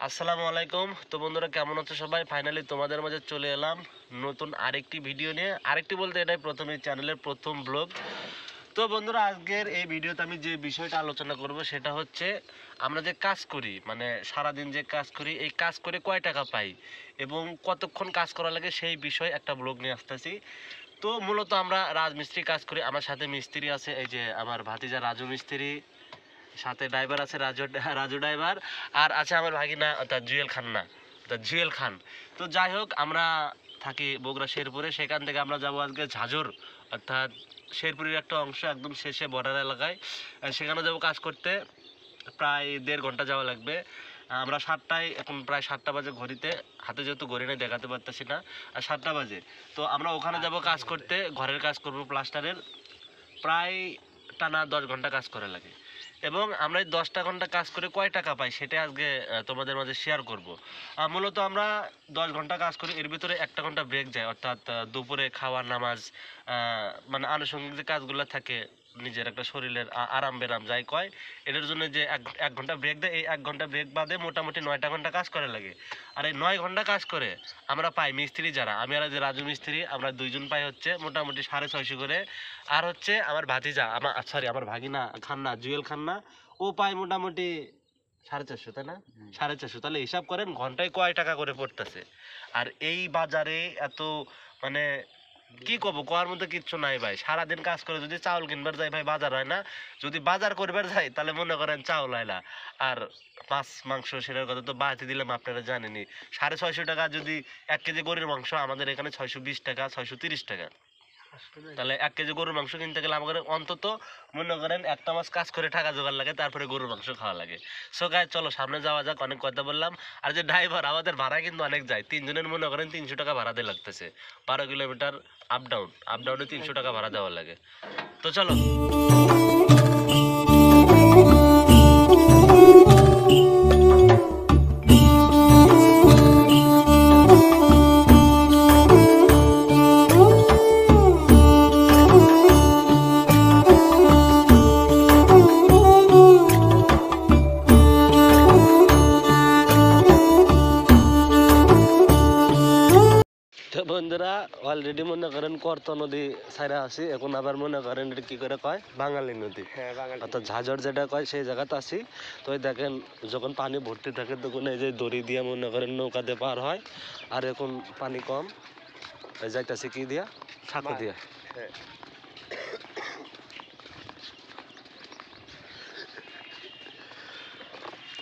আসসালামু আলাইকুম। তো বন্ধুরা কেমন আছো সবাই? ফাইনালি তোমাদের মাঝে চলে এলাম নতুন আরেকটি ভিডিও নিয়ে। আরেকটি বলতে এটাই প্রথম এই চ্যানেলের প্রথম ব্লগ। তো বন্ধুরা আজকের এই ভিডিওতে আমি যে বিষয়টা আলোচনা করব সেটা হচ্ছে আমরা যে কাজ করি, মানে সারাদিন যে কাজ করি, এই কাজ করে কয় টাকা পাই এবং কতক্ষণ কাজ করা লাগে সেই বিষয়ে একটা ব্লগ নিয়ে আসতেছি। তো মূলত আমরা রাজমিস্ত্রি কাজ করি, আমার সাথে মিস্ত্রি আছে, এই যে আমার ভাতিজা রাজু মিস্ত্রি, সাথে ড্রাইভার আছে রাজু ড্রাইভার, আর আছে আমার ভাগিনা অর্থাৎ জুয়েল খান। তো যাই হোক, আমরা থাকি বগুড়া শেরপুরে, সেখান থেকে আমরা যাব আজকে ঝাজর, অর্থাৎ শেরপুরের একটা অংশ একদম শেষে বর্ডার এলাকায়। সেখানে যাব কাজ করতে, প্রায় 1.5 ঘন্টা যাওয়া লাগবে। আমরা 7টায়, এখন প্রায় 7টা বাজে, ঘড়িতে হাতে যেহেতু ঘড়ি নেই দেখাতে পারতেছি না, আর 7টা বাজে। তো আমরা ওখানে যাব কাজ করতে, ঘরের কাজ করব প্লাস্টারের, প্রায় টানা 10 ঘন্টা কাজ করা লাগে। এবং আমরা এই 10টা ঘন্টা কাজ করে কয় টাকা পাই সেটা আজকে তোমাদের মাঝে শেয়ার করব। মূলত আমরা 10 ঘন্টা কাজ করি, এর ভিতরে 1টা ঘন্টা ব্রেক যায়, অর্থাৎ দুপুরে খাওয়া, নামাজ, মানে আনুষঙ্গিক যে কাজগুলো থাকে, নিজের একটা শরীরের আরাম বেরাম যাই কয়, এটার জন্য যে এক ঘন্টা ব্রেক দেয়, এই 1 ঘন্টা ব্রেক বাদে মোটামুটি 9টা ঘন্টা কাজ করা লাগে। আর এই 9 ঘন্টা কাজ করে আমরা পাই, মিস্ত্রি যারা, আমি আর যে রাজু মিস্ত্রি, আমরা দুইজন পাই হচ্ছে মোটামুটি 650 করে। আর হচ্ছে আমার ভাতিজা, আমার ভাগিনা খান্না, জুয়েল খান্না, ও পায় মোটামুটি 450, তাই না? 450। তাহলে হিসাব করেন ঘন্টায় কয় টাকা করে পড়তেছে। আর এই বাজারে এত, মানে কি কব, কোয়ার মধ্যে কিচ্ছু নাই ভাই। সারাদিন কাজ করে যদি চাউল কিনবার যাই ভাই, বাজার হয় না। যদি বাজার করবার যাই তাহলে মনে করেন চাউল হয় না। আর মাছ মাংস সেটার কথা তো বাড়তি দিলাম, আপনারা জানেনই। 650 টাকা যদি 1 কেজি গরুর মাংস, আমাদের এখানে 620 টাকা, 630 টাকা। তাহলে 1 কেজি গরুর মাংস কিনতে গেলে আমাদের অন্তত মনে করেন 1টা মাস কাজ করে টাকা জোগাড় লাগে, তারপরে গরুর মাংস খাওয়া লাগে। সো গাইস, চলো সামনে যাওয়া যাক, অনেক কথা বললাম। আর যে ড্রাইভার, আমাদের ভাড়া কিন্তু অনেক যায়, 3 জনের মনে করেন 300 টাকা ভাড়া দিয়ে লাগতেছে। 12 কিলোমিটার আপ ডাউনে 300 টাকা ভাড়া দেওয়া লাগে। তো চলো। বন্ধুরা অলরেডি মনে করেন করতো নদী ছাইরা আছি, এখন আবার মনে করেন এটা কি করে কয়, বাঙালি নদী, অর্থাৎ ঝাজর যেটা কয় সেই জায়গাতে আছি। তো দেখেন যখন পানি ভর্তি থাকে তখন এই যে দড়ি দিয়ে মনে করেন নৌকাতে পার হয়। আর এখন পানি কম, যাইতেছে কি দিয়া, সাঁকো দিয়া।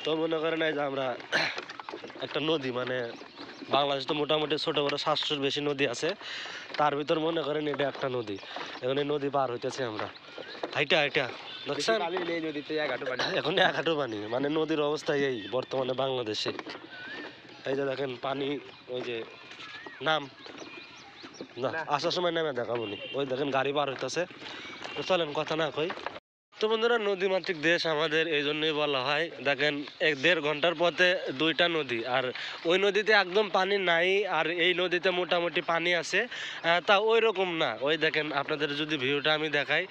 তো মনে করেন এই যে আমরা একটা নদী, মানে বাংলাদেশ তো মোটামুটি ছোট বড় 700-র বেশি নদী আছে, তার ভিতর মনে করেন এটা একটা নদী। এখন এই নদী পার হইতেছে আমরা হাইটা এখন 1 হাঁটু পানি, মানে নদীর অবস্থা এই বর্তমানে বাংলাদেশে। এই যে দেখেন পানি, ওই যে নাম না আসার সময় নামে দেখাবো নি, ওই দেখেন গাড়ি পার হইতেছে। তো চলেন কথা না কই। তো বন্ধুরা, নদীমাতৃক দেশ আমাদের, এই জন্যই বলা হয়। দেখেন 1.5 ঘন্টার পথে 2টা নদী, আর ওই নদীতে একদম পানি নাই, আর এই নদীতে মোটামুটি পানি আছে, তা ওই রকম না। ওই দেখেন আপনাদের যদি ভিউটা আমি দেখাই,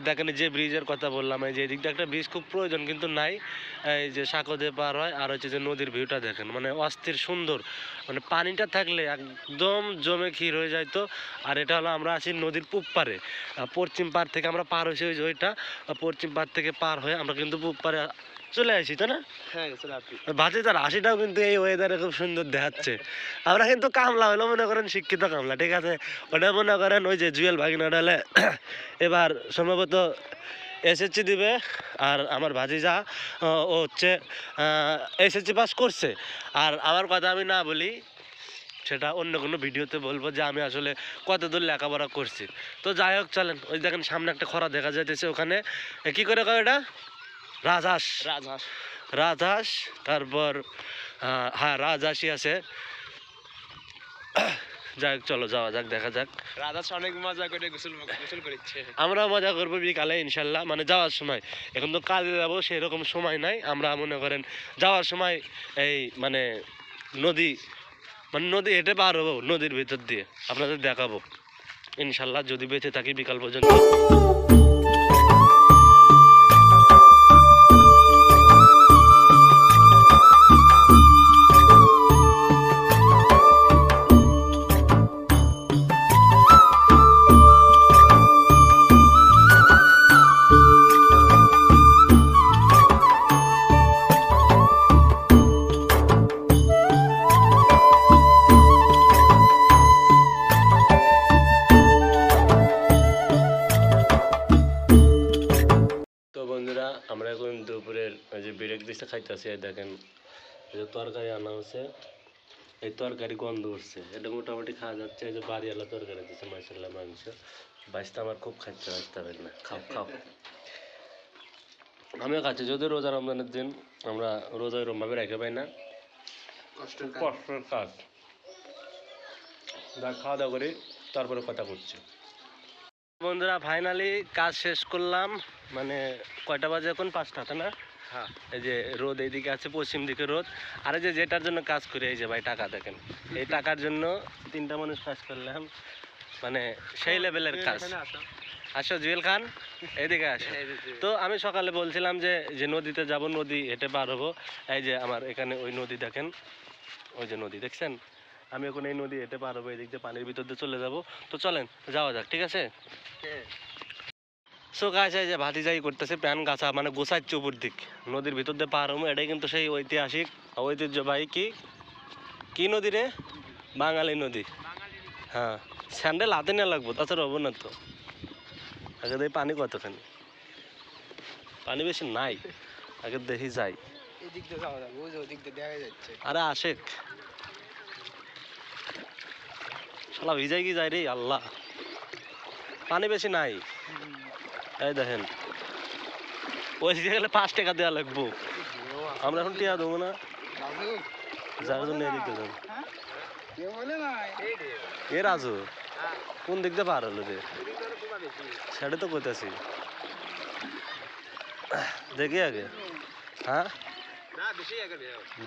দেখেন যে ব্রিজের কথা বললাম, এই যে এদিকটা একটা ব্রিজ খুব প্রয়োজন কিন্তু নাই, এই যে সাঁকো দিয়ে পার হয়। আর হচ্ছে যে নদীর ভিউটা দেখেন, মানে অস্থির সুন্দর, মানে পানিটা থাকলে একদম জমে ক্ষীর হয়ে যায়। তো আর এটা হলো, আমরা আছি নদীর পূব পারে, পশ্চিম পার থেকে আমরা পার হয়েছি, ওই যে ওইটা পশ্চিম পার থেকে পার হয়ে আমরা কিন্তু পূব পারে চলে আসি, তাই না? ভাতি তার হাসিটাও কিন্তু এই ওয়েদারে খুব সুন্দর দেখাচ্ছে। আমরা কিন্তু কামলা হলো মনে করেন শিক্ষিত কামলা, ঠিক আছে। ওটা মনে করেন ওই যে জুয়েল ভাগিনা হলে এবার সম্ভবত এসএসসি দিবে, আর আমার ভাতিজা ও হচ্ছে এসএসসি পাস করছে। আর আমার কথা আমি না বলি, সেটা অন্য কোনো ভিডিওতে বলবো যে আমি আসলে কত দূর লেখাপড়া করছি। তো যাই হোক, চলেন। ওই দেখেন সামনে একটা খরা দেখা যাইতেছে, ওখানে কি করে কয় এটা, রাজহাঁস, তারপর হ্যাঁ রাজহাঁসই আছে। যাই হোক, চলো যাওয়া যাক, দেখা যাক। রাজহাঁস অনেক মজা করে গোসল করছে, আমরাও মজা করবো বিকালে ইনশাল্লাহ, মানে যাওয়ার সময়। এখন তো কাজে যাবো, সেরকম সময় নাই। আমরা মনে করেন যাওয়ার সময় এই মানে নদী হেঁটে পার হবো, নদীর ভিতর দিয়ে আপনাদের দেখাবো ইনশাল্লাহ, যদি বেঁচে থাকি বিকাল পর্যন্ত। খাইতেছি। এই দেখেন এই যে তরকারি আনা হচ্ছে, এই তরকারি গন্ধ উঠছে, এটা মোটামুটি খাওয়া যাচ্ছে। এই যে বাড়িওয়ালা তরকারি দিচ্ছে মাশাআল্লাহ, মাংস। বাইশটা আমার খুব খাচ্ছে, বাইশটা পারি না। খাও খাও। আমিও খাচ্ছি, যদি রোজা রমজানের দিন আমরা রোজা এরমভাবে রেখে পাই না, কষ্টের কাজ। কষ্টের কাজ। যা খাওয়া দাওয়া করি তারপরে কথা করছি। বন্ধুরা ফাইনালি কাজ শেষ করলাম, মানে কয়টা বাজে এখন? 5টা, তাই না? হ্যাঁ, এই যে রোদ এইদিকে আছে, পশ্চিম দিকে রোদ। আর এই যে যেটার জন্য কাজ করি, এই যে ভাই টাকা দেখেন, এই টাকার জন্য 3টা মানুষ কাজ করলাম, মানে সেই লেভেলের কাজ। আসো জুয়েল খান, এইদিকে আসো। তো আমি সকালে বলছিলাম যে যে নদীতে যাব, নদী হেঁটে পার হবো। এই যে আমার এখানে ওই নদী দেখেন, ওই যে নদী দেখছেন। আমি এখন এই নদী হেঁটে পার হবো, এদিক দিয়ে পানির ভিতর দিয়ে চলে যাব। তো চলেন যাওয়া যাক, ঠিক আছে? সো গাছ এই যে ভাতিজাই করতেছে, প্যান গাছা মানে গোছাচ্ছে উপর দিক, নদীর ভিতর দিয়ে পার হবো। এটাই কিন্তু সেই ঐতিহাসিক ঐতিহ্যবাহী কি নদী রে? বাঙালি নদী। হ্যাঁ, স্যান্ডেল হাতে নিয়ে লাগবো, তাছাড়া হবো না তো। আগে দেখি পানি কতখানি, পানি বেশি নাই, আগে দেখি যাই। এদিক দিয়ে যাওয়া যাবে, ওই যে ওদিক দিয়ে দেখা যাচ্ছে। আরে আশেক শালা ভিজাই কি যায় রে আল্লাহ, পানি বেশি নাই। এই দেখেন ওই দিকে গেলে 5 টাকা দেওয়া লাগবো, আমরা এখন টিয়া দেবো না, যার জন্য এদিকে যাবো। এ রাজু কোন দিক দিয়ে পার হলো রে? সেটা তো কইতাছি, দেখি আগে। হ্যাঁ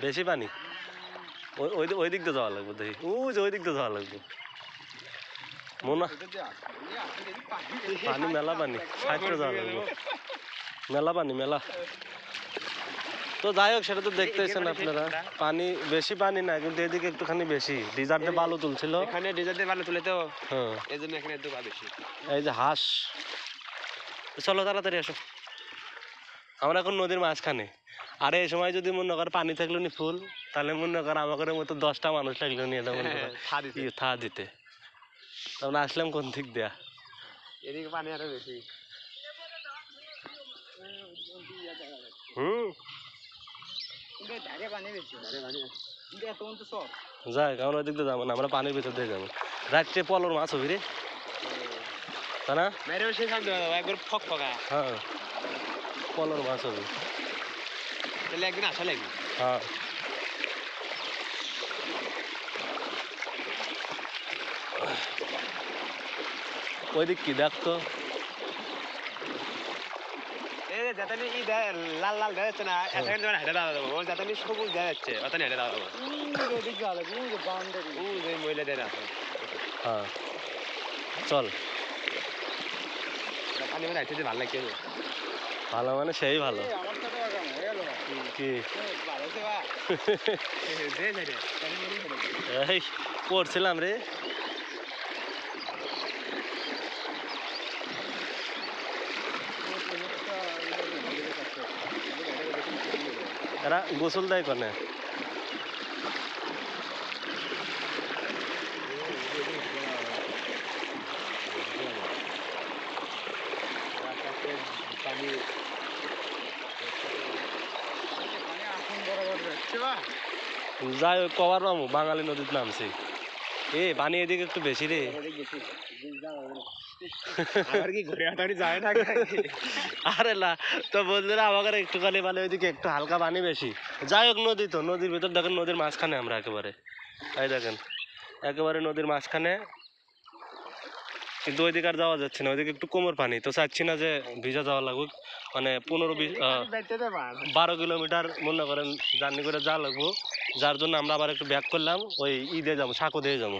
বেশি পানি, ওই দিক দিয়ে যাওয়া লাগবে, দেখি ওই যে ওই দিক দিয়ে যাওয়া লাগবে। মোনা পানি মেলা, পানি সাইডে যাওয়া লাগবে, মেলা পানি মেলা। তো যাই হোক, সেটা তো দেখতেছেন আপনারা, পানি বেশি পানি না, কিন্তু এদিকে একটুখানি বেশি। ডিজার্টে বালু তুলছিল, এখানে ডিজার্টে ভালো তুলে তো, হ্যাঁ এই জন্য এখানে একটু বেশি। এই যে হাঁস। চলো তাড়াতাড়ি আসো, আমরা এখন নদীর মাঝখানে। আর এই সময় যদি মনে কর পানি থাকলো নি ফুল, তাহলে মনে কর আমাদের মতো 10টা মানুষ লাগলো নি এটা মনে কর থা দিতে। তখন আসলাম কোন দিক দেয়া, এদিকে পানি আরো বেশি। হুম যাই, কারণ ওই দিক দিয়ে যাবো না, আমরা পানির ভিতর দিয়ে যাবো। রাত্রে পলর মাছ হবি রে, তাই না? মেরেও সেই খাদ্য একবার ফক ফকা, হ্যাঁ পলর মাছ হবে, তাহলে একদিন আসা লাগবে। হ্যাঁ ওই দিক কি দেখতো, এই যে যাতে ই লাল লাল দেখা যাচ্ছে না, এক সেকেন্ড যখন হেঁটে দাঁড়া দেবো, ওই যাতে সবুজ দেখা যাচ্ছে, ওখানে হেঁটে দাঁড়া দেবো। ওই যে মহিলা দেখা আছে, হ্যাঁ চল। পানি মানে হাঁটতে ভালো লাগছে। ভালো মানে সেই ভালো কি এই পড়ছিলাম রে। এরা গোসল দেয় কনে? যাই হোক কবার পাবো, বাঙালি নদীতে নামছি। এ পানি এদিকে একটু বেশি রে। আরে না তো বন্ধুরা, আমাদের একটুখানি মানে ওইদিকে একটু হালকা পানি বেশি। যাই হোক নদী তো, নদীর ভিতর দেখেন, নদীর মাঝখানে আমরা একেবারে, এই দেখেন একেবারে নদীর মাঝখানে। কিন্তু ওইদিকে আর যাওয়া যাচ্ছে না, ওইদিকে একটু কোমর পানি, তো চাচ্ছি না যে ভিজা যাওয়া লাগুক। মানে 15-12 কিলোমিটার মনে করেন জার্নি করে যাওয়া লাগবো, যার জন্য আমরা আবার একটু ব্যাক করলাম, ওই দিয়ে যাবো, সাঁকো দিয়ে যাবো।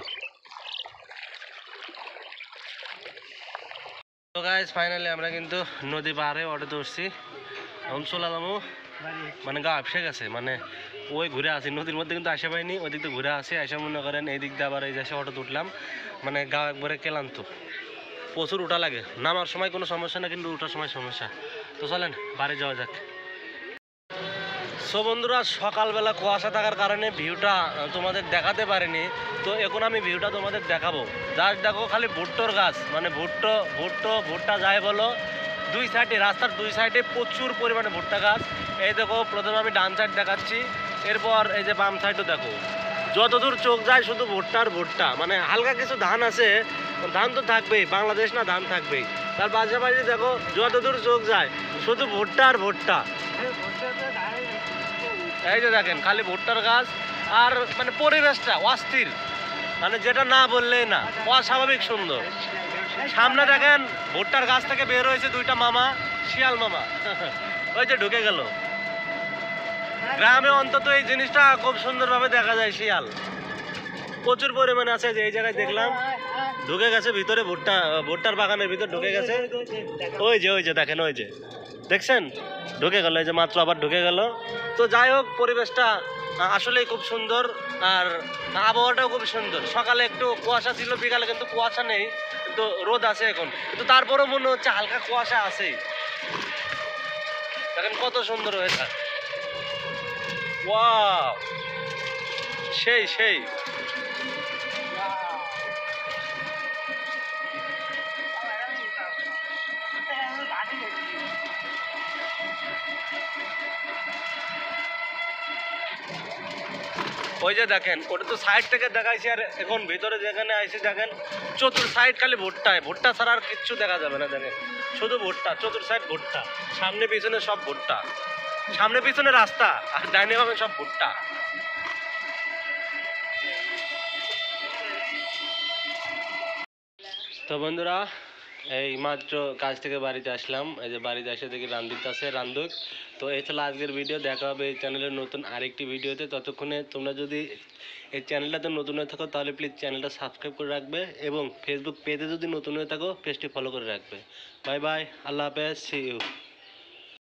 তো গাইস ফাইনালি আমরা কিন্তু নদী পাড়ে অটোতে উঠছি, এখন চলে যাবো মানে গা আপসে গেছে, মানে ওই ঘুরে আসি নদীর মধ্যে, কিন্তু আসে পাইনি, ওই দিক দিয়ে ঘুরে আসি, এসে মনে করেন এই দিক দিয়ে আবার এই যে অটোতে উঠলাম, মানে গা একবারে ক্লান্ত, প্রচুর উঠা লাগে। নামার সময় কোনো সমস্যা না, কিন্তু উঠার সময় সমস্যা। তো চলেন বাড়ি যাওয়া যাক। সো বন্ধুরা, সকালবেলা কুয়াশা থাকার কারণে ভিউটা তোমাদের দেখাতে পারিনি, তো এখন আমি ভিউটা তোমাদের দেখাবো। যার দেখো খালি ভুট্টোর গাছ, মানে ভুট্টা যায় বলো, দুই সাইডে, রাস্তার দুই সাইডে প্রচুর পরিমাণে ভুট্টা গাছ। এই দেখো, প্রথমে আমি ডান সাইড দেখাচ্ছি, এরপর এই যে বাম সাইডও দেখো, যতদূর চোখ যায় শুধু ভুট্টার ভুট্টা। মানে হালকা কিছু ধান আছে, ধান তো থাকবেই, বাংলাদেশ না, ধান থাকবেই। তার পাশাপাশি দেখো যতদূর চোখ যায় শুধু ভুট্টার ভুট্টা। এই যে দেখেন খালি ভুট্টার গাছ, আর মানে পরিবেশটা অস্থির, মানে যেটা না বললেই না, অস্বাভাবিক সুন্দর। সামনে দেখেন ভুট্টার গাছ থেকে বের হয়েছে দুইটা মামা, শিয়াল মামা। ওই যে ঢুকে গেল। গ্রামে অন্তত এই জিনিসটা খুব সুন্দরভাবে দেখা যায়, শিয়াল প্রচুর পরিমাণে আছে। যে এই জায়গায় দেখলাম ঢুকে গেছে ভিতরে, ভুট্টার বাগানের ভিতর ঢুকে গেছে। ওই যে দেখেন, ওই যে দেখছেন ঢুকে গেল, এই যে মাত্র আবার ঢুকে গেল। তো যাই হোক, পরিবেশটা আসলেই খুব সুন্দর, আর আবহাওয়াটাও খুব সুন্দর। সকালে একটু কুয়াশা ছিল, বিকালে কিন্তু কুয়াশা নেই, কিন্তু রোদ আছে এখন, কিন্তু তারপরেও মনে হচ্ছে হালকা কুয়াশা আছেই। দেখেন কত সুন্দর ওয়েদার, ওয়াও, সেই সেই। ওই যে দেখেন, ওটা তো সাইড থেকে দেখাইছি, আর এখন ভিতরে যেখানে আইসি দেখেন চতুর সাইড খালি ভুট্টায়, ভুট্টা ছাড়া আর কিচ্ছু দেখা যাবে না। দেখেন শুধু ভুট্টা, চতুর সাইড ভুট্টা, সামনে পিছনে সব ভুট্টা, সামনে পিছনে রাস্তা, আর ডাইনে বামে সব ভুট্টা। তো বন্ধুরা, এই মাত্র কাজ থেকে বাড়িতে আসলাম, এই যে বাড়িতে এসে দেখি রান্দিতে আছে, রান্ধুক। তো এই ছিল আজকের ভিডিও, দেখা হবে এই চ্যানেলের নতুন আরেকটি ভিডিওতে। ততক্ষণে তোমরা যদি এই চ্যানেলটাতে নতুন হয়ে থাকো তাহলে প্লিজ চ্যানেলটা সাবস্ক্রাইব করে রাখবে, এবং ফেসবুক পেজে যদি নতুন হয়ে থাকো পেজটি ফলো করে রাখবে। বাই বাই, আল্লাহ হাফেজ, সি ইউ।